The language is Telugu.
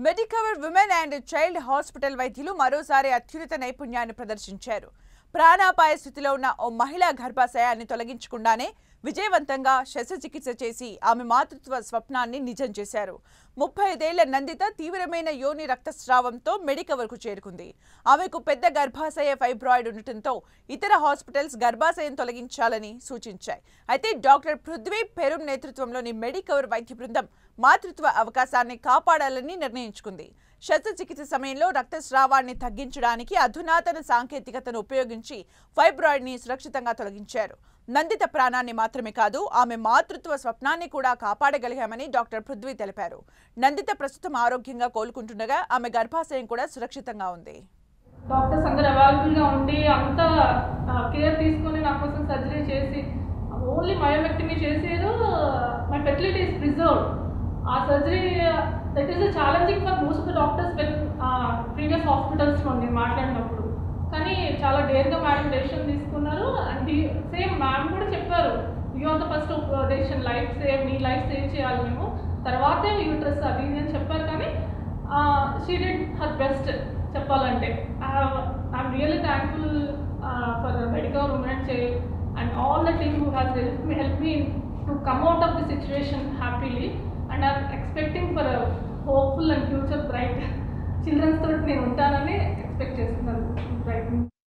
Medicover women and child hospital వైద్యులు మరోసారి అత్యున్నత నైపుణ్యాన్ని ప్రదర్శించారు. ప్రాణాపాయ స్థితిలో ఉన్న ఓ మహిళా గర్భాశయాన్ని తొలగించకుండానే విజయవంతంగా శస్త్రచికిత్స చేసి ఆమె మాతృత్వ స్వప్నాన్ని నిజం చేశారు. 35 ఏళ్ల నందిత తీవ్రమైన యోని రక్తస్రావంతో మెడికవర్కు చేరుకుంది. ఆమెకు పెద్ద గర్భాశయ ఫైబ్రాయిడ్ ఉండటంతో ఇతర హాస్పిటల్స్ గర్భాశయం తొలగించాలని సూచించాయి. అయితే డాక్టర్ పృథ్వీ పెరుం నేతృత్వంలోని మెడికవర్ వైద్య బృందం మాతృత్వ అవకాశాన్ని కాపాడాలని నిర్ణయించుకుంది. శస్త్రచికిత్స సమయంలో రక్తస్రావాన్ని తగ్గించడానికి అధునాతన సాంకేతికతను ఉపయోగించి ఫైబ్రాయిడ్ని సురక్షితంగా తొలగించారు. నందిత ప్రాణాన్ని మాత్రమే కాదు, ఆమె మాతృత్వ స్వప్నాన్ని కూడా కాపాడగలిగామని డాక్టర్ పృథ్వీ తెలిపారు. నందిత ప్రస్తుతం ఆరోగ్యంగా కోలుకుంటుండగా ఆమె గర్భాశయం కూడా సురక్షితంగా ఉంది. డాక్టర్స్ అందరూ అవైలబుల్గా ఉండి అంత కేర్ తీసుకొని నా కోసం సర్జరీ చేసి ఓన్లీ మయోమెక్టమీ చేసేది మై ఫెర్టిలిటీ ఈస్ ప్రిజర్వ్డ్. ఆ surgery that is challenging for most of the doctors when previous హాస్పిటల్స్లో నేను మాట్లాడినప్పుడు. కానీ చాలా డేర్గా మేడం డెసిషన్ తీసుకున్నారు. అండ్ సేమ్ మ్యామ్ కూడా చెప్పారు, you are the first decision, life save, మీ లైఫ్ సేవ్ చేయాలి మేము, తర్వాతే యూట్రస్ అది ఇది అని చెప్పారు. కానీ షీ డిడ్ హర్ బెస్ట్ చెప్పాలంటే. I'm really thankful for Medicover women and child and all the team who has helped me to come out of the situation happily, and I'm expecting for a hopeful and future bright children's thought నేను ఉంటానని ఎక్స్పెక్ట్ చేస్తున్నాను.